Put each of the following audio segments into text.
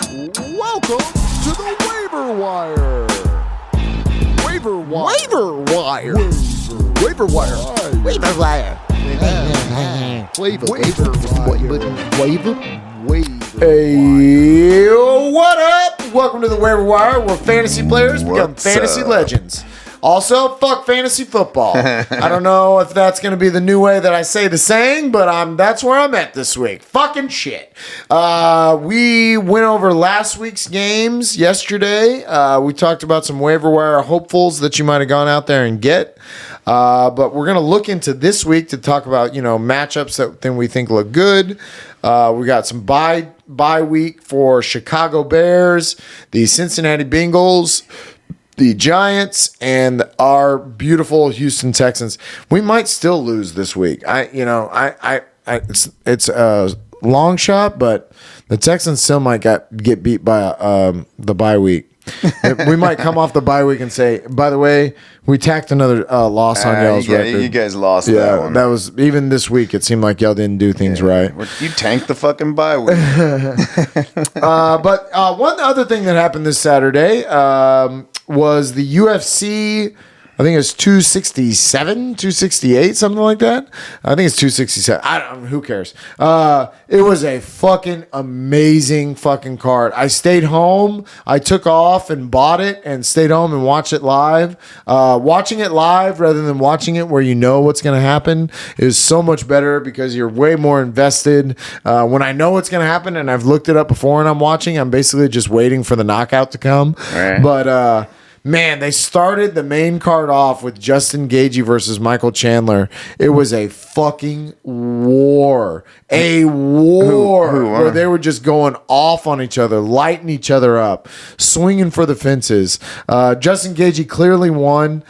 Welcome to the Waiver Wire. Waiver Wire. Waiver Wire. Waiver Wire. Waiver Wire. Waiver. Hey, what up? Welcome to the Waiver Wire, where fantasy players become fantasy legends. Also, fuck fantasy football. I don't know if that's going to be the new way that I say the saying, but that's where I'm at this week. Fucking shit. We went over last week's games yesterday. We talked about some waiver wire hopefuls that you might have gone out there and get. But we're going to look into this week to talk about, matchups that then we think look good. We got some bye week for Chicago Bears, the Cincinnati Bengals, the Giants, and our beautiful Houston Texans. We might still lose this week. It's a long shot, but the Texans still might get beat by the bye week. We might come off the bye week and say, by the way, we tacked another loss on y'all's record. You guys lost that one. That was, even this week, it seemed like y'all didn't do things right. You tanked the fucking bye week. But one other thing that happened this Saturday was the UFC. I think it's 267, 268, something like that. I think it's 267. I don't know. Who cares? It was a fucking amazing fucking card. I stayed home. I took off and bought it and stayed home and watched it live. Watching it live rather than watching it where you know what's going to happen is so much better because you're way more invested. When I know what's going to happen and I've looked it up before and I'm watching, I'm basically just waiting for the knockout to come. Right. But, man, they started the main card off with Justin Gaethje versus Michael Chandler. It was a fucking war. Where they were just going off on each other, lighting each other up, swinging for the fences. Justin Gaethje clearly won.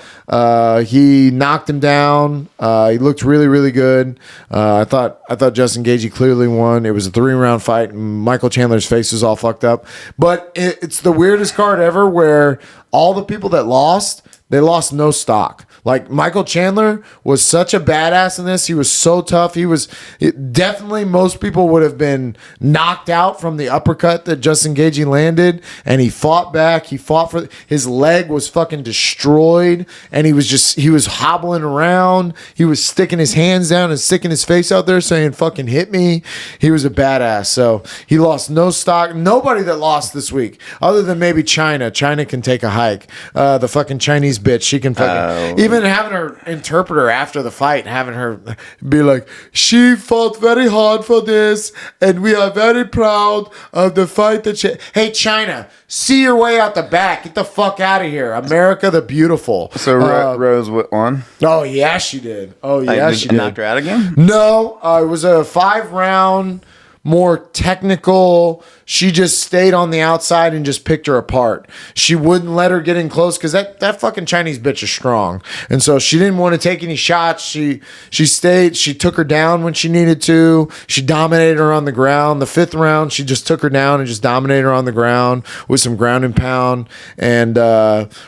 He knocked him down. He looked really, really good. I thought Justin Gaethje clearly won. It was a 3-round fight, and Michael Chandler's face was all fucked up. But it's the weirdest card ever where all the people that lost, they lost no stock. Like, Michael Chandler was such a badass in this. He was so tough. Definitely most people would have been knocked out from the uppercut that Justin Gaethje landed, and he fought back. He fought for his leg was fucking destroyed, and he was hobbling around. He was sticking his hands down and sticking his face out there saying, fucking hit me. He was a badass. So he lost no stock. Nobody that lost this week, other than maybe China. China can take a hike. The fucking Chinese bitch, she can fucking... Even having her interpreter after the fight, having her be like, she fought very hard for this, and we are very proud of the fight that she... Hey, China, see your way out the back. Get the fuck out of here. America the beautiful. So Rose won? Oh, yeah, she did. She did. Knocked her out again? No, it was a 5-round... more technical. She just stayed on the outside and just picked her apart. She wouldn't let her get in close because that fucking Chinese bitch is strong. And so she didn't want to take any shots. She stayed. She took her down when she needed to. She dominated her on the ground. The 5th round, she just took her down and just dominated her on the ground with some ground and pound. And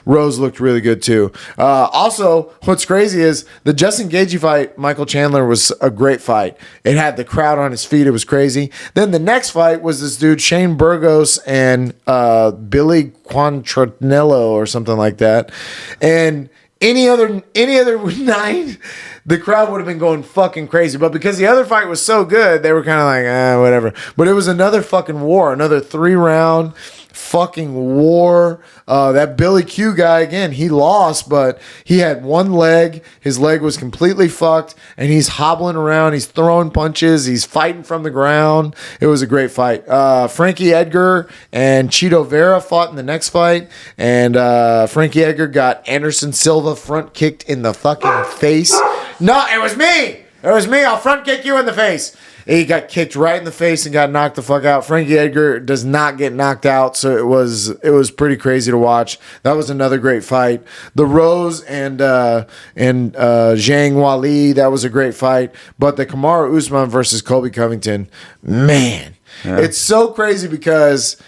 Rose looked really good too. Also, what's crazy is the Justin Gaethje fight, Michael Chandler, was a great fight. It had the crowd on his feet. It was crazy. Then the next fight was this dude, Shane Burgos, and Billy Quantranello or something like that. And any other night, the crowd would have been going fucking crazy. But because the other fight was so good, they were kind of like, whatever. But it was another fucking war, another 3-round fucking war. That Billy Q guy, again, he lost, but he had one leg. His leg was completely fucked, and he's hobbling around. He's throwing punches. He's fighting from the ground. It was a great fight. Frankie Edgar and Chito Vera fought in the next fight, and Frankie Edgar got Anderson Silva front kicked in the fucking face. No, it was me. It was me. I'll front kick you in the face. He got kicked right in the face and got knocked the fuck out. Frankie Edgar does not get knocked out, so it was pretty crazy to watch. That was another great fight. The Rose and Zhang Weili, that was a great fight. But the Kamaru Usman versus Colby Covington, man, it's so crazy because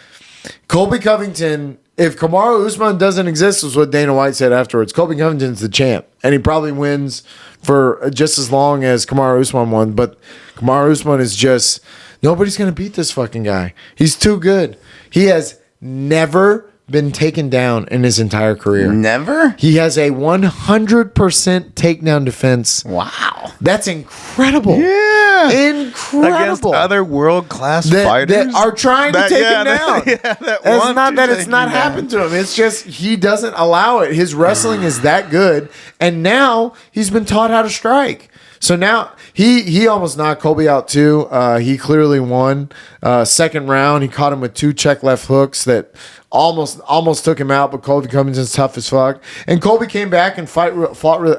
Colby Covington, if Kamaru Usman doesn't exist, was what Dana White said afterwards. Colby Covington's the champ, and he probably wins for just as long as Kamaru Usman won. But Kamaru Usman is just Nobody's going to beat this fucking guy. He's too good. He has never been taken down in his entire career. Never? He has a 100% takedown defense. Wow. That's incredible. Yeah. Incredible. Against other world-class that fighters are trying to take him down. It's not that it's not happened to him. It's just he doesn't allow it. His wrestling is that good, and now he's been taught how to strike. So now he almost knocked Colby out too. He clearly won. Second round, he caught him with 2 check left hooks that almost took him out. But Colby Covington's tough as fuck, and Colby came back and fought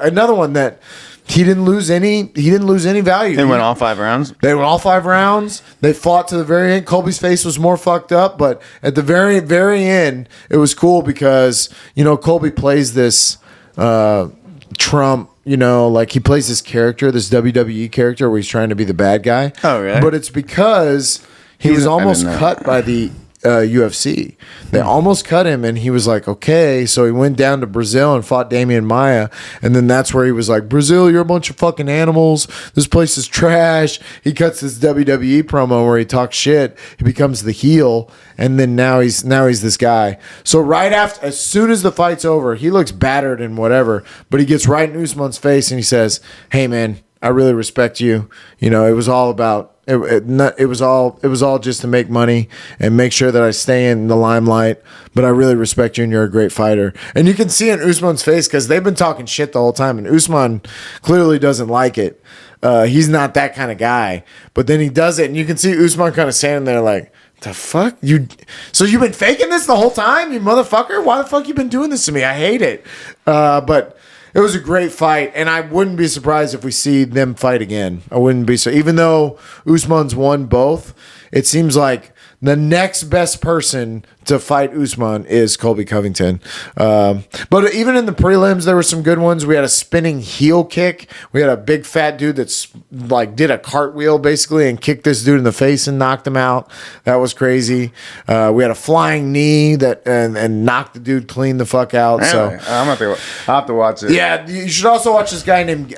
another one that. He didn't lose any value. They went all 5 rounds? They went all 5 rounds. They fought to the very end. Colby's face was more fucked up, but at the very, very end, it was cool because, Colby plays this Trump, like he plays this character, this WWE character where he's trying to be the bad guy. Oh, really? But it's because he was almost cut by the UFC. They almost cut him, and he was like, okay. So he went down to Brazil and fought Damian Maia, and then that's where he was like, Brazil, you're a bunch of fucking animals. This place is trash. He cuts this WWE promo where he talks shit. He becomes the heel, and then now he's this guy. So right after, as soon as the fight's over, he looks battered and whatever, but he gets right in Usman's face and he says, hey man, I really respect you. It was all about. It was all just to make money and make sure that I stay in the limelight. But I really respect you, and you're a great fighter. And you can see in Usman's face because they've been talking shit the whole time, and Usman clearly doesn't like it. He's not that kind of guy. But then he does it, and you can see Usman kind of standing there like, the fuck? So you've been faking this the whole time, you motherfucker? Why the fuck you been doing this to me? I hate it. But it was a great fight, and I wouldn't be surprised if we see them fight again. I wouldn't be so. Even though Usman's won both, it seems like the next best person to fight Usman is Colby Covington. But even in the prelims, there were some good ones. We had a spinning heel kick. We had a big fat dude that's like did a cartwheel basically and kicked this dude in the face and knocked him out. That was crazy. We had a flying knee that and knocked the dude clean the fuck out. Really? So I'll have to watch it. Yeah, you should also watch this guy named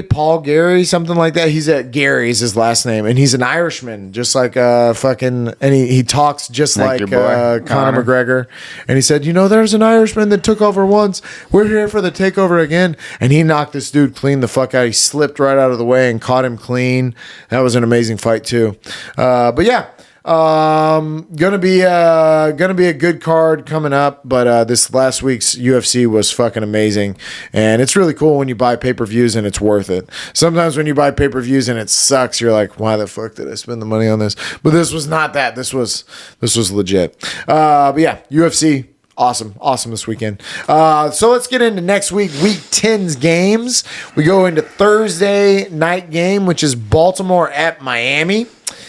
Paul Gary, something like that. He's at Gary's his last name, and he's an Irishman, just like and he talks just like Conor McGregor. And he said, there's an Irishman that took over once. We're here for the takeover again. And he knocked this dude clean the fuck out. He slipped right out of the way and caught him clean. That was an amazing fight too. But yeah. Gonna be a good card coming up, but this last week's UFC was fucking amazing, and it's really cool when you buy pay-per-views and it's worth it. Sometimes when you buy pay-per-views and it sucks, you're like, why the fuck did I spend the money on this? But this was not that. This was legit. But yeah, UFC. Awesome this weekend. So let's get into next week 10's games. We go into Thursday night game, which is Baltimore at Miami.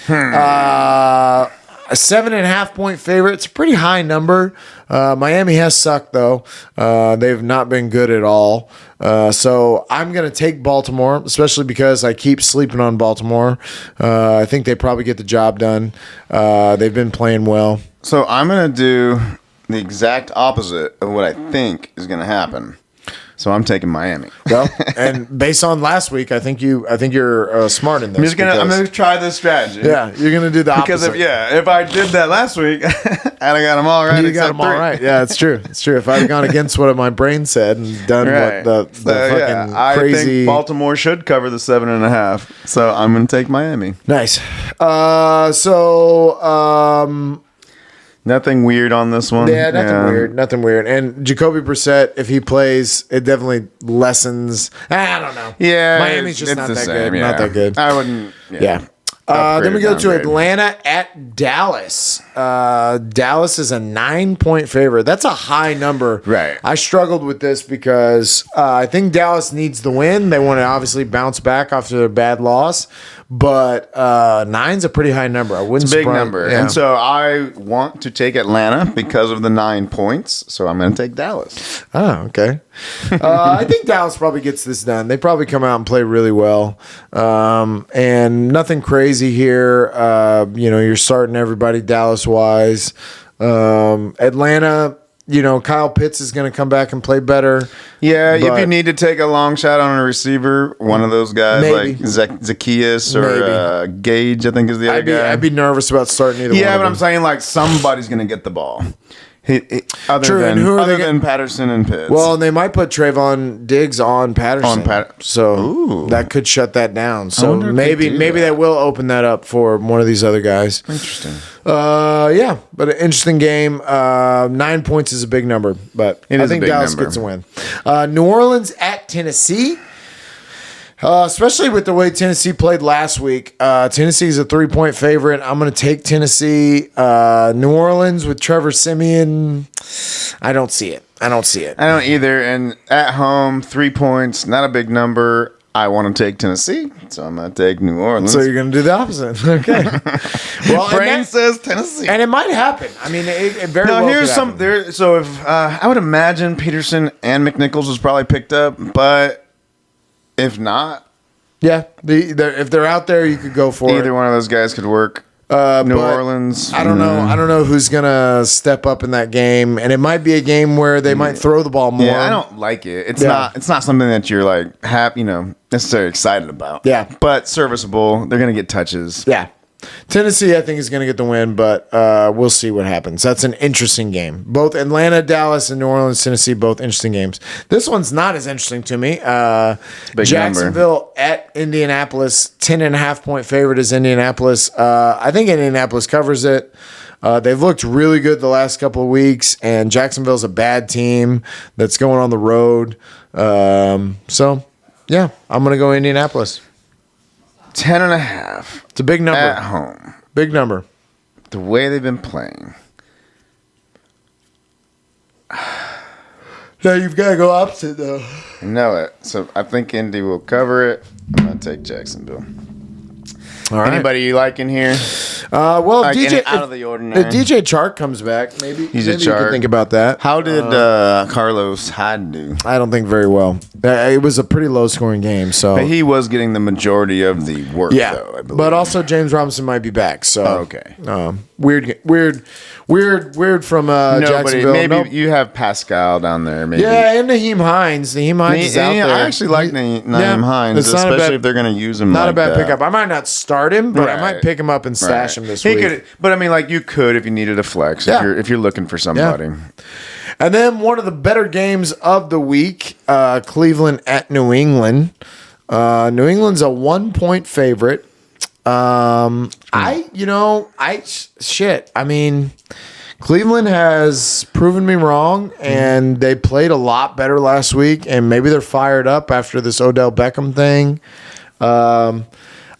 A 7.5 point favorite. It's a pretty high number. Miami has sucked though. They've not been good at all. So I'm going to take Baltimore, especially because I keep sleeping on Baltimore. I think they probably get the job done. They've been playing well. So I'm going to do the exact opposite of what I think is going to happen. So I'm taking Miami. Well, and based on last week, I think you're smart in this. I'm gonna try this strategy. Yeah, you're gonna do the opposite. Because if I did that last week, I'd have got them all right. You got them all right. Yeah, it's true. It's true. If I'd gone against what my brain said and done what the fucking crazy, I think Baltimore should cover the 7.5. So I'm gonna take Miami. Nice. Nothing weird on this one. Yeah, nothing weird. And Jacoby Brissett, if he plays, it definitely lessens. I don't know. Yeah, Miami's just not that good. Yeah. Not that good. I wouldn't. Yeah. Then we go to Atlanta at Dallas. Dallas is a 9-point favorite. That's a high number. Right. I struggled with this because I think Dallas needs the win. They want to obviously bounce back after their bad loss. But 9's a pretty high number. I wouldn't. It's a big number. Yeah. And so I want to take Atlanta because of the 9 points. So I'm going to take Dallas. Oh, okay. I think Dallas probably gets this done. They probably come out and play really well. And nothing crazy here. You're starting everybody Dallas-wise. Atlanta, Kyle Pitts is going to come back and play better. Yeah, if you need to take a long shot on a receiver, one of those guys maybe. like Zacchaeus or Gage, I think is the other guy. I'd be nervous about starting either one. Yeah, of but them. I'm saying like somebody's going to get the ball. True, and who are Other they than Patterson and Pitts. Well, and they might put Trayvon Diggs on Patterson. So Ooh. that could shut that down. So wonder if maybe they do that. they will open that up for one of these other guys. Interesting. Yeah, but an interesting game. 9 points is a big number, but I think Dallas gets a win. New Orleans at Tennessee. Especially with the way Tennessee played last week. Tennessee's a 3-point favorite. I'm going to take Tennessee. New Orleans with Trevor Siemian. I don't see it. I don't either. And at home, 3 points, not a big number. I want to take Tennessee, so I'm going to take New Orleans. So you're going to do the opposite. Okay. Well, Brain says Tennessee. And it might happen. I mean, it very well here's could some. happen. There. So if I would imagine Peterson and McNichols was probably picked up, but if not, yeah, if they're out there, you could go for either one of those guys could work. New Orleans. I don't know. I don't know who's gonna step up in that game, and it might be a game where they might throw the ball more. Yeah, I don't like it. It's not. It's not something that you're like necessarily excited about. Yeah, but serviceable. They're gonna get touches. Yeah. Tennessee, I think, is going to get the win, but we'll see what happens. That's an interesting game. Both Atlanta, Dallas, and New Orleans, Tennessee, both interesting games. This one's not as interesting to me. Jacksonville at Indianapolis, 10.5-point favorite is Indianapolis. I think Indianapolis covers it. They've looked really good the last couple of weeks, and Jacksonville's a bad team that's going on the road. So, yeah, I'm going to go Indianapolis. 10.5. It's a big number. At home. Big number. The way they've been playing. Now you've got to go opposite, though. I know it. So I think Indy will cover it. I'm going to take Jacksonville. All right. Anybody you like in here? Well, Like DJ out of the ordinary. If DJ Chark comes back, maybe He's maybe a you Chark. could think about that. How did Carlos Hyde do? I don't think very well. It was a pretty low-scoring game, so But he was getting the majority of the work, yeah. though, I believe. But also James Robinson might be back. So okay. Weird from Jacksonville. Maybe Nope. you have Pascal down there. Maybe. Yeah, and Naheem Hines. Naheem Hines is out there. I actually like Naeem Hines, it's not a especially bad- if they're going to use him. Not like a bad that. pickup. I might not start him, but I Right. might pick him up and stash him this week. Could, but I mean, like you could if you needed a flex. Yeah. If you're looking for somebody. And then one of the better games of the week, Cleveland at New England. New England's a 1-point favorite. I mean, Cleveland has proven me wrong, and they played a lot better last week, and maybe they're fired up after this Odell Beckham thing.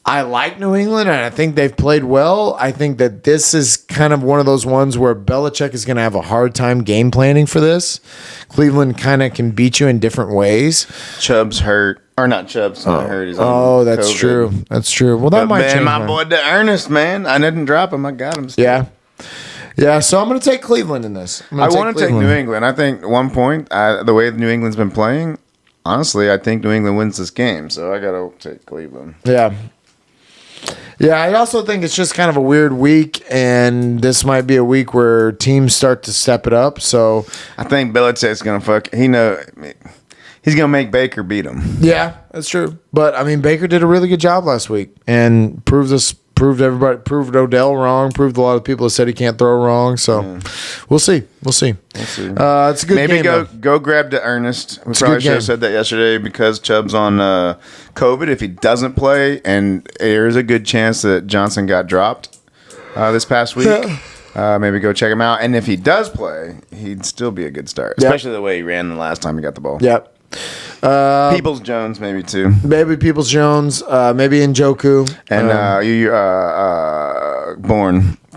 I like New England, and I think they've played well. I think that this is kind of one of those ones where Belichick is going to have a hard time game planning for this. Cleveland kind of can beat you in different ways. Chubb's hurt. Or not Chubb's not hurt. He's That's COVID. true. That's true. Well, that But might man, change. my boy, the Ernest, man. I didn't drop him. I got him still. Yeah. Yeah, so I'm going to take Cleveland in this. I want to take New England. I think 1 point, the way New England's been playing, honestly, I think New England wins this game. So I got to take Cleveland. Yeah. Yeah, I also think it's just kind of a weird week, and this might be a week where teams start to step it up. So I think Belichick's going to he's going to make Baker beat him. yeah, that's true. But I mean, Baker did a really good job last week and proved Odell wrong, proved a lot of people that said he can't throw wrong. So we'll see. We'll see. It's a good Maybe game. go grab the Ernest. We a probably good should have game. said that yesterday because Chubb's on COVID. If he doesn't play, and there is a good chance that Johnson got dropped this past week, maybe go check him out. And if he does play, he'd still be a good start, especially the way he ran the last time he got the ball. Yep. Peoples Jones maybe too, Maybe Peoples Jones, maybe Njoku. and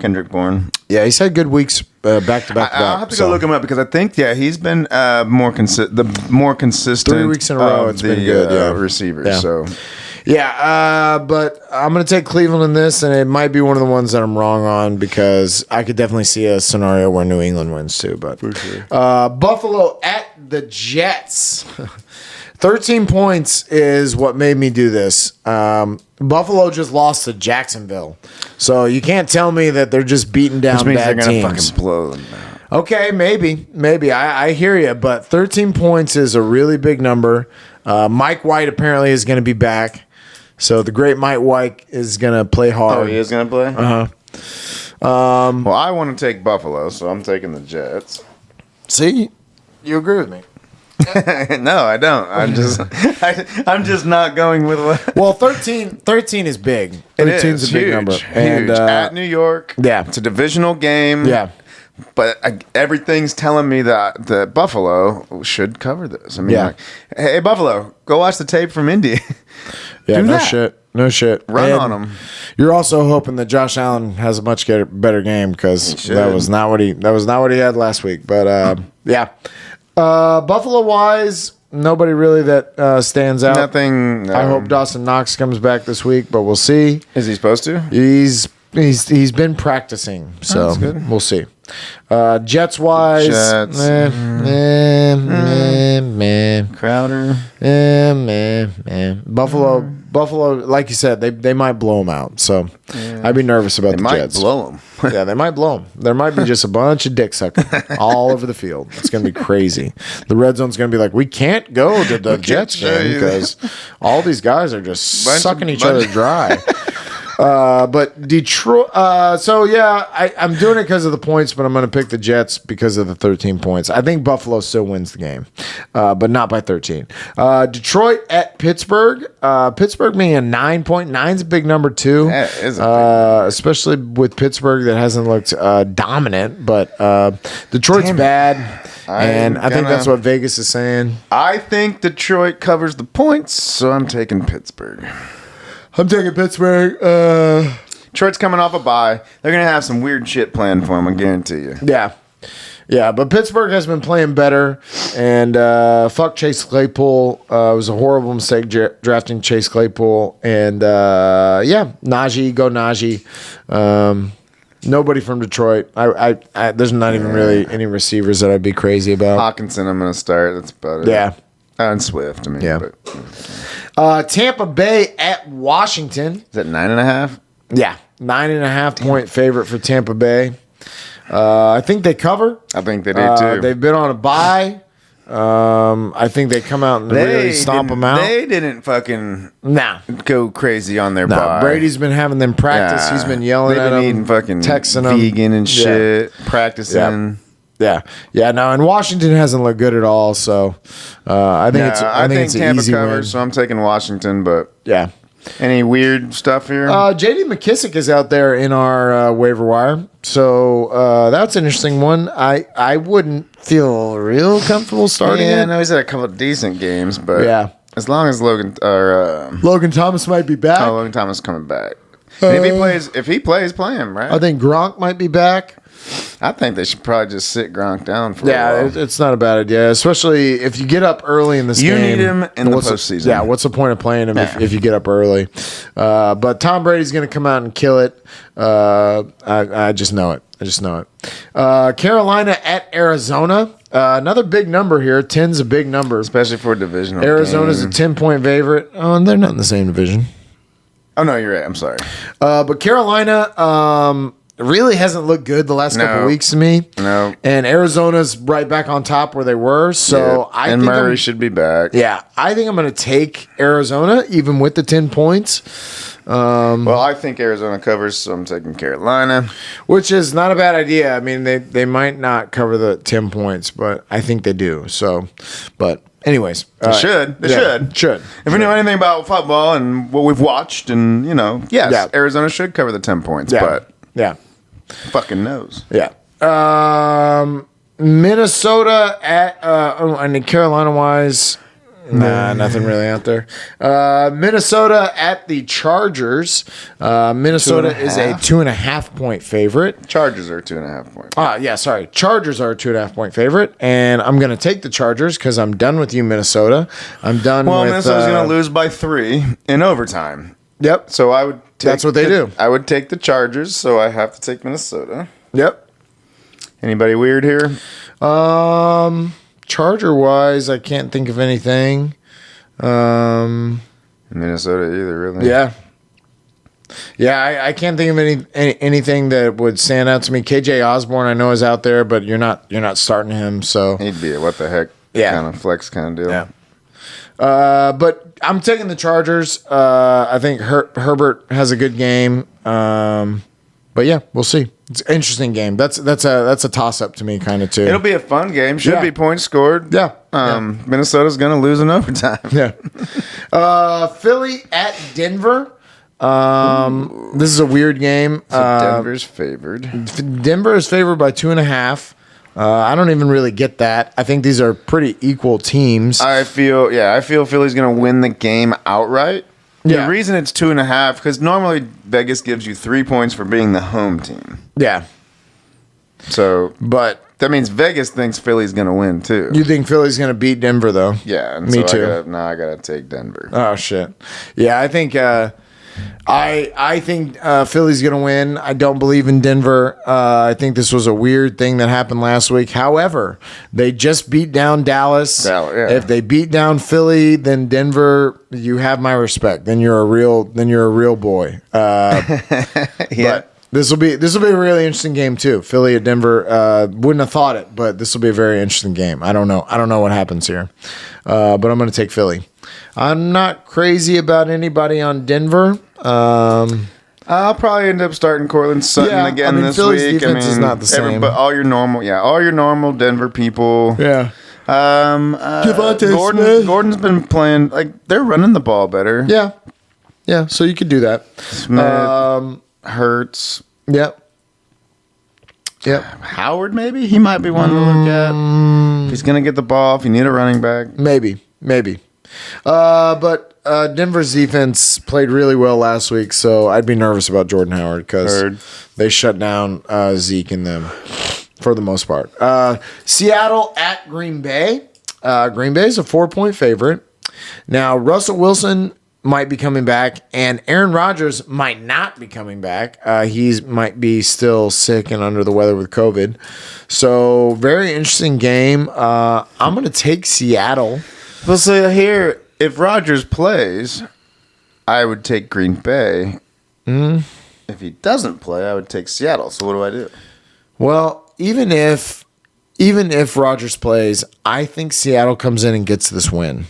Kendrick Bourne. Yeah, he's had good weeks back to back. I'll have to go look him up because I think he's been more consistent. 3 weeks in a row, it's been good. Yeah, receivers. Yeah. So yeah, but I'm going to take Cleveland in this, and it might be one of the ones that I'm wrong on because I could definitely see a scenario where New England wins too. But for sure. Buffalo at the Jets. 13 points is what made me do this. Buffalo just lost to Jacksonville. So you can't tell me that they're just beating down Which means bad they're gonna teams. fucking blow them out. Okay, maybe. I hear you, but 13 points is a really big number. Mike White apparently is going to be back, so the great Mike White is going to play hard. Oh, he is going to play? Uh-huh. Well, I want to take Buffalo, so I'm taking the Jets. See, you agree with me. No, I don't. I'm just not going with what. Well, 13 is big. 13 is a big huge, number. Huge. And, at New York. Yeah. It's a divisional game. Yeah. But everything's telling me that Buffalo should cover this. I mean, Yeah. like, hey, Buffalo, go watch the tape from Indy. Yeah, Do no that. shit. No shit. Run And on them. You're also hoping that Josh Allen has a much better game because should. that was not what he had last week. But yeah, Buffalo wise, nobody really that stands out. Nothing. I hope Dawson Knox comes back this week, but we'll see. Is he supposed to? He's been practicing, so That's good. we'll see. Jets wise, Jets. Crowder. Buffalo, like you said, they might blow them out. So I'd be nervous about They the might Jets. blow him. Yeah, they might blow them. There might be just a bunch of dick sucking all over the field. It's going to be crazy. The red zone's going to be like, we can't go to the Jets show game you. because all these guys are just Bunch sucking of- each other dry. But Detroit. So yeah, I'm doing it because of the points, but I'm going to pick the Jets because of the 13 points. I think Buffalo still wins the game, but not by 13. Detroit at Pittsburgh. Pittsburgh being a 9.9 is a big number too. That is a big Especially with Pittsburgh that hasn't looked dominant, but Detroit's bad, and I think that's what Vegas is saying. I think Detroit covers the points, so I'm taking Pittsburgh. I'm taking Pittsburgh. Detroit's coming off a bye. They're going to have some weird shit planned for them, I guarantee you. Yeah, but Pittsburgh has been playing better, and fuck Chase Claypool. It was a horrible mistake drafting Chase Claypool, and yeah, go Najee. Nobody from Detroit. I there's not even really any receivers that I'd be crazy about. Hawkinson, I'm going to start. That's about it. Yeah. And Swift, I mean. Yeah. But, Tampa Bay at Washington. is that 9.5? Yeah, 9.5 point favorite for Tampa Bay. I think they cover. I think they do too. They've been on a bye. I think they come out and really stomp them out. They didn't fucking Nah. go crazy on their bye. Brady's been having them practice. Yeah. He's been yelling They've at been them, eating fucking texting them. vegan and shit, practicing. Yeah. No, and Washington hasn't looked good at all. So I think I think it's an Tampa easy covers, win. so I'm taking Washington. But Yeah. any weird stuff here? JD McKissick is out there in our waiver wire, so that's an interesting one. I wouldn't feel real comfortable starting I it. know he's had a couple of decent games, but Yeah. as long as Logan Thomas might be back. Logan Thomas coming back, and if he plays, play him, right? I think Gronk might be back. I think they should probably just sit Gronk down for a Yeah, while. it's not a bad idea, especially if you get up early in this You game. need him in the what's postseason. Yeah, what's the point of playing him if you get up early? But Tom Brady's going to come out and kill it. I just know it. Carolina at Arizona. Another big number here. 10's a big number. Especially for a divisional Arizona's game. a 10-point favorite. Oh, and they're not in the same division. Oh, no, you're right. I'm sorry. But Carolina really hasn't looked good the last couple No. weeks to me. No. And Arizona's right back on top where they were. So Yeah. I and think Murray should be back. I think I'm going to take Arizona even with the 10 points, Well, I think Arizona covers, so I'm taking Carolina. which is not a bad idea. I mean, they might not cover the 10 points, but I think they do. So, but anyways. They should. They should. Should. If we know anything about football and what we've watched, and yes, Yeah. Arizona should cover the 10 points, Yeah. but Yeah. fucking knows. Yeah. Minnesota at and Carolina wise, nothing really out there. Minnesota at the Chargers. Minnesota is a 2.5 point favorite. Chargers are 2.5 points. Sorry. Chargers are a 2.5 point favorite, and I'm going to take the Chargers because I'm done with you, Minnesota. I'm done Well, with. Minnesota's going to lose by 3 in overtime. Yep. So I would take That's what they do. I would take the Chargers, so I have to take Minnesota. Yep. Anybody weird here? Charger wise, I can't think of anything. Minnesota either, really. Yeah. Yeah, I can't think of anything that would stand out to me. KJ Osborne, I know, is out there, but you're not starting him. So He'd be a what the heck kind of flex kind of deal. Yeah. But I'm taking the Chargers. I think Herbert has a good game. But yeah, we'll see. It's an interesting game. That's a toss up to me, kind of too. It'll be a fun game. Should be points scored. Yeah. Minnesota's gonna lose in overtime. Yeah. Philly at Denver. This is a weird game. So Denver's favored. Denver is favored by 2.5. I don't even really get that. I think these are pretty equal teams. I feel Philly's gonna win the game outright. Yeah. The reason it's 2.5 because normally Vegas gives you 3 points for being the home team. Yeah. So, but that means Vegas thinks Philly's gonna win too. You think Philly's gonna beat Denver though? Yeah, and me so too. I gotta take Denver. Oh shit. Yeah, I think I think Philly's gonna win. I don't believe in Denver. I think this was a weird thing that happened last week. However, they just beat down Dallas. Yeah. If they beat down Philly, then Denver, you have my respect. Then you're a real boy. Yeah. But this will be a really interesting game too. Philly at Denver. Wouldn't have thought it, but this will be a very interesting game. I don't know what happens here, but I'm going to take Philly. I'm not crazy about anybody on Denver. I'll probably end up starting Cortland Sutton again this Philly's week. defense is not the same. But all your normal Denver people. Yeah. Gordon's been playing they're running the ball better. Yeah. Yeah. So you could do that. Smith, Hurts. Yep. Howard, maybe he might be one to look at. If he's gonna get the ball, if you need a running back, maybe. But Denver's defense played really well last week, so I'd be nervous about Jordan Howard because they shut down Zeke and them for the most part. Seattle at Green Bay. Green Bay is a 4-point favorite. Now, Russell Wilson might be coming back, and Aaron Rodgers might not be coming back. He might be still sick and under the weather with COVID. So, very interesting game. I'm going to take Seattle. Well, so here, if Rodgers plays, I would take Green Bay. If he doesn't play, I would take Seattle. So what do I do? Well, even if Rodgers plays, I think Seattle comes in and gets this win.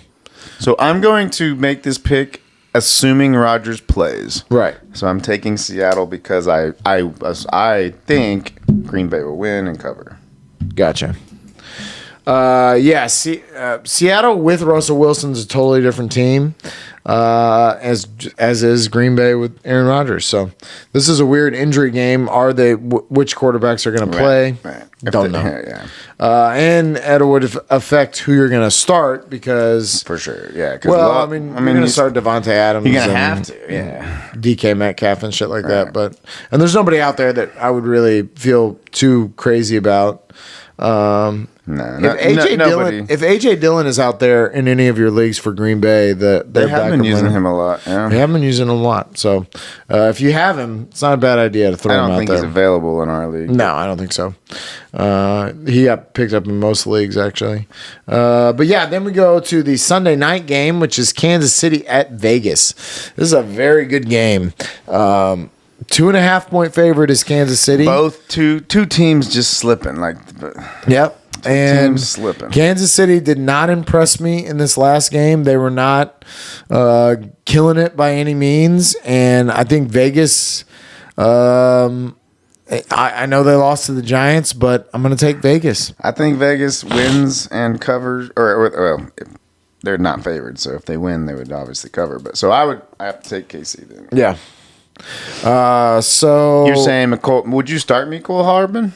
So I'm going to make this pick assuming Rodgers plays. Right. So I'm taking Seattle because I think Green Bay will win and cover. Gotcha. Seattle with Russell Wilson's a totally different team, as is Green Bay with Aaron Rodgers. So this is a weird injury game. Are they? Which quarterbacks are going to play? Right. Don't know. Yeah. And it would affect who you're going to start because for sure. Yeah. Well, you're going to start Devontae Adams. You're going to have to. Yeah. DK Metcalf and shit like that. And there's nobody out there that I would really feel too crazy about. If AJ Dillon is out there in any of your leagues for Green Bay, they have been using him a lot. Yeah. They have been using him a lot. So if you have him, it's not a bad idea to throw him out there. I don't think he's available in our league. No, I don't think so. He got picked up in most leagues actually. But yeah, then we go to the Sunday night game, which is Kansas City at Vegas. This is a very good game. 2.5 point favorite is Kansas City. Both two teams just slipping Yep. And slipping. Kansas City did not impress me in this last game. They were not killing it by any means. And I think Vegas, I know they lost to the Giants, but I'm going to take Vegas. I think Vegas wins and covers, or they're not favored. So if they win, they would obviously cover. But so I have to take KC then. Yeah. So you're saying would you start Mecole Hardman?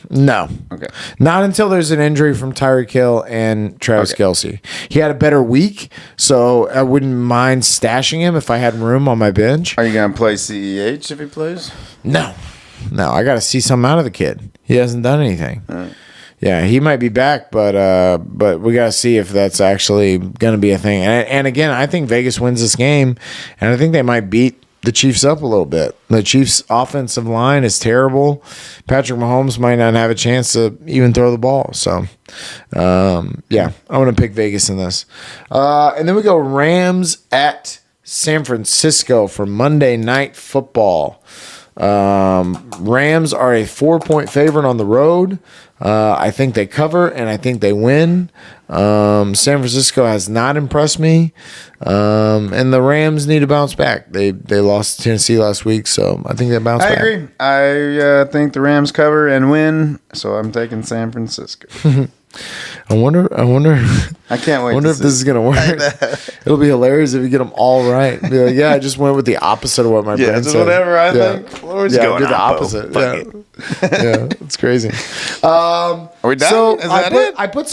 No. Okay. Not until there's an injury from Tyreek Hill and Travis Kelce. He had a better week, so I wouldn't mind stashing him if I had room on my bench. Are you going to play CEH if he plays? No, I got to see something out of the kid. He hasn't done anything. Right. Yeah, he might be back, but we got to see if that's actually going to be a thing. And again, I think Vegas wins this game, and I think they might beat the Chiefs up a little bit. The Chiefs' offensive line is terrible. Patrick Mahomes might not have a chance to even throw the ball. So, yeah, I want to pick Vegas in this. And then we go Rams at San Francisco for Monday Night Football. Rams are a 4-point favorite on the road. I think they cover, and I think they win. San Francisco has not impressed me, and the Rams need to bounce back. They lost to Tennessee last week, so I think they bounce back. I agree. I think the Rams cover and win, so I'm taking San Francisco. I wonder. I can't wait. I wonder if this is gonna work. It'll be hilarious if you get them all right. Be like, yeah, I just went with the opposite of what my brain said. Whatever I think. Lord's going do the on, opposite. Yeah, it's crazy. Are we done? So Is that it? I put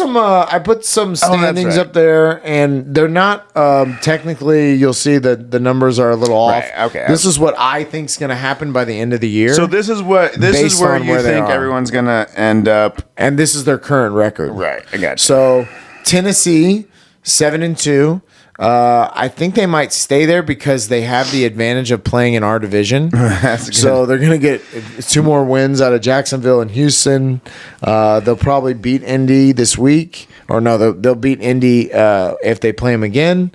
some standings right. up there, and they're not technically. You'll see that the numbers are a little off. Right, okay. This is what I think is going to happen by the end of the year. So this is where you think everyone's gonna end up, and this is their current record. right? I got you. So Tennessee 7-2. I think they might stay there because they have the advantage of playing in our division. That's good. So they're going to get 2 more wins out of Jacksonville and Houston. They'll probably beat Indy this week. Or no, they'll beat Indy if they play them again.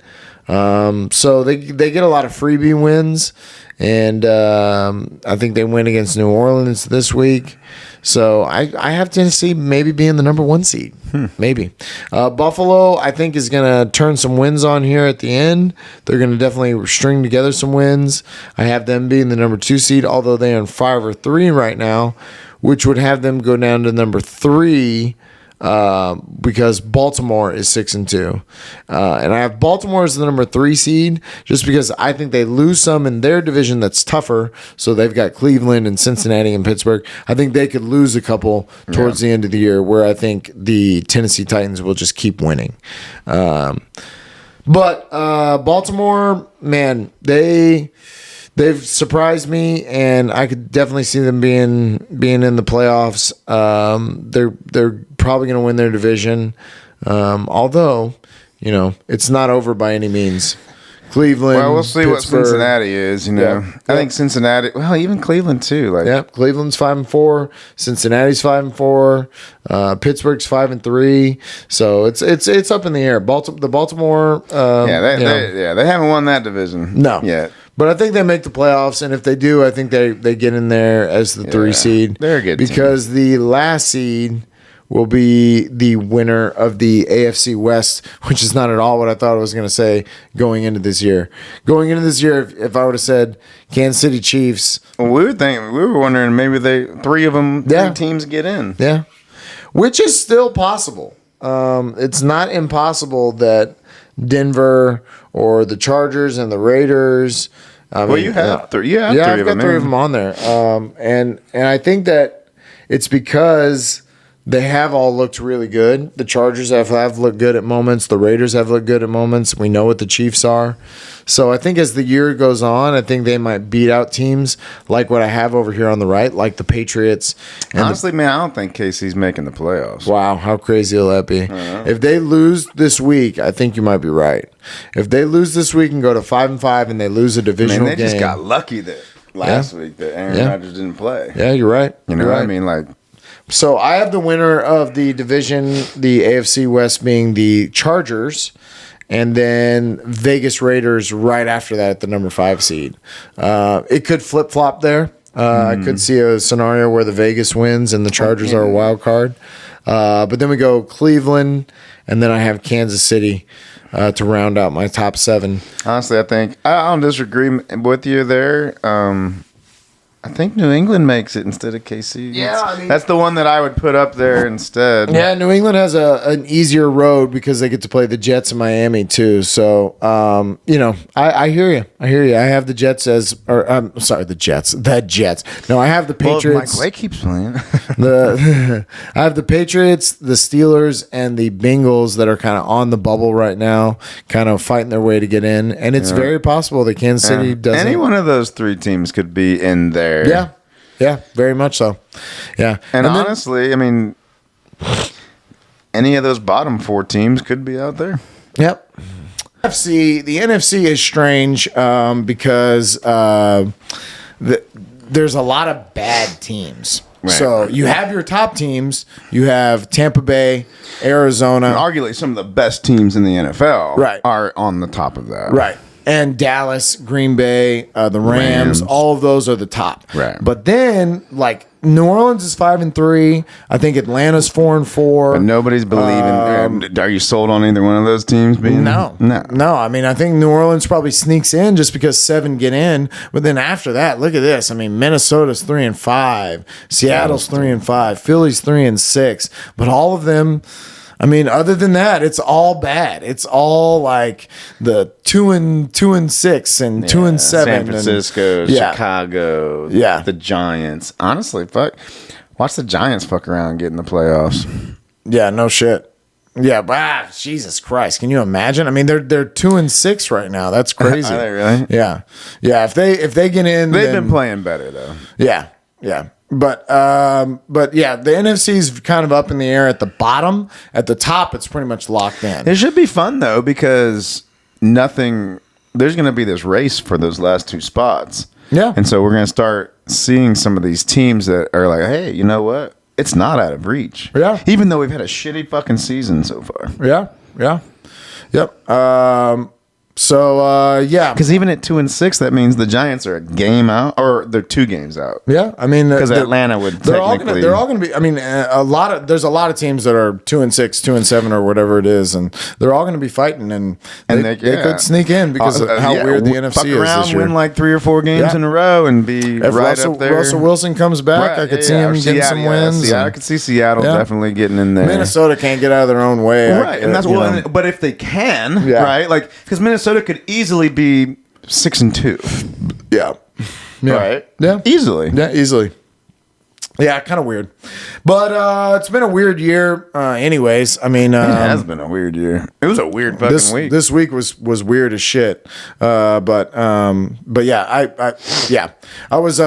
So they get a lot of freebie wins. And I think they win against New Orleans this week. So I have Tennessee maybe being the number 1 seed. Maybe. Buffalo, I think, is going to turn some wins on here at the end. They're going to definitely string together some wins. I have them being the number 2 seed, although they are on 5 or 3 right now, which would have them go down to number 3 because Baltimore is 6-2. And I have Baltimore as the number 3 seed just because I think they lose some in their division that's tougher. So they've got Cleveland and Cincinnati and Pittsburgh. I think they could lose a couple towards the end of the year where I think the Tennessee Titans will just keep winning. But Baltimore, man, they've surprised me, and I could definitely see them being in the playoffs. They're probably going to win their division, although it's not over by any means. Cleveland. Well, we'll see what Cincinnati is. I think Cincinnati. Well, even Cleveland too. Cleveland's 5-4. Cincinnati's 5-4. Pittsburgh's 5-3. So it's up in the air. The Baltimore. They haven't won that division. No. Yet. But I think they make the playoffs, and if they do, I think they get in there as the 3 seed. They're a good team. Because the last seed will be the winner of the AFC West, which is not at all what I thought I was going to say going into this year. Going into this year, if I would have said Kansas City Chiefs. Well, we were wondering maybe 3 of them, 3 teams get in. Yeah. Which is still possible. It's not impossible that Denver or the Chargers and the Raiders. You have 3. You have 3 I've of got them. 3 of them on there. And I think that it's because they have all looked really good. The Chargers have looked good at moments. The Raiders have looked good at moments. We know what the Chiefs are. So I think as the year goes on, I think they might beat out teams like what I have over here on the right, like the Patriots. Honestly, man, I don't think KC's making the playoffs. Wow, how crazy will that be? If they lose this week, I think you might be right. If they lose this week and go to 5-5 and they lose a divisional game. They just got lucky that last week that Aaron Rodgers didn't play. Yeah, you're right. What I mean? So I have the winner of the division, the AFC West, being the Chargers, and then Vegas Raiders right after that at the number 5 seed. It could flip-flop there. I could see a scenario where the Vegas wins and the Chargers are a wild card. But then we go Cleveland, and then I have Kansas City to round out my top 7. Honestly, I think I don't disagree with you there. I think New England makes it instead of KC. Yeah, that's the one that I would put up there instead. Yeah, New England has an easier road because they get to play the Jets in Miami too. So, I hear you. I have the Jets the Jets. No, I have the Patriots. Mike White keeps playing. I have the Patriots, the Steelers, and the Bengals that are kind of on the bubble right now, kind of fighting their way to get in. And it's very possible that Kansas City doesn't. Any one of those 3 teams could be in there. Yeah, very much so. Yeah. And honestly, any of those bottom 4 teams could be out there. Yep. The NFC is strange because there's a lot of bad teams. Right. So you have your top teams. You have Tampa Bay, Arizona. And arguably some of the best teams in the NFL are on the top of that. Right. and Dallas, Green Bay, the Rams, all of those are the top. Right. But then like New Orleans is 5-3. I think Atlanta's 4-4. But nobody's believing. Are you sold on either one of those teams being? No. I mean, I think New Orleans probably sneaks in just because 7 get in. But then after that, look at this. I mean, Minnesota's 3-5. Seattle's 3-5. Philly's 3-6. But all of them, I mean, other than that, it's all bad. It's all like the 2-6 and 2-7. San Francisco, and, Chicago, the Giants. Honestly, fuck. Watch the Giants fuck around and get in the playoffs. Yeah, no shit. Yeah, Jesus Christ! Can you imagine? I mean, they're 2-6 right now. That's crazy. Are they really? Yeah. If they get in, they've been playing better though. Yeah. But yeah, the NFC's kind of up in the air at the bottom. At the top, it's pretty much locked in. It should be fun though because there's going to be this race for those last 2 spots. Yeah. And so we're going to start seeing some of these teams that are like, hey, you know what? It's not out of reach. Yeah. Even though we've had a shitty fucking season so far. Yeah. Yep. So yeah, because even at 2-6, that means the Giants are a game out, or they're 2 games out. Yeah, I mean, because Atlanta would technically. They're all going to be. I mean, there's a lot of teams that are 2-6, 2-7, or whatever it is, and they're all going to be fighting, and they could sneak in because of how weird the NFC is this year. Win like 3 or 4 games in a row, and be if right Russell, up there. Russell Wilson comes back, I could see him getting some wins. I could see Seattle definitely getting in there. Minnesota can't get out of their own way, right? And that's but if they can, right? Like because Minnesota could easily be 6-2. Yeah. Right. Yeah. Easily. Yeah. Easily. Yeah, kind of weird, but it's been a weird year. Anyways, I mean, it has been a weird year. It was a weird fucking week. This week was weird as shit. But yeah, I was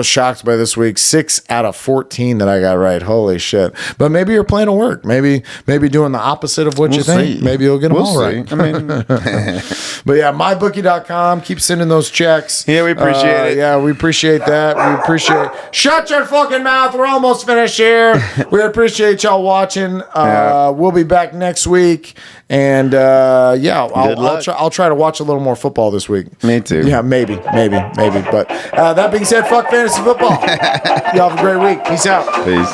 shocked by this week. 6 out of 14 that I got right. Holy shit! But maybe your plan will work. Maybe doing the opposite of what you think. Maybe you'll get them all right. I mean, but yeah, mybookie.com. Keep sending those checks. Yeah, we appreciate it. Yeah, we appreciate that. We appreciate. Shut your fucking mouth. We're almost finished here. We appreciate y'all watching. We'll be back next week. And I'll try to watch a little more football this week. Me too. Yeah, maybe. But that being said, fuck fantasy football. Y'all have a great week. Peace out. Peace.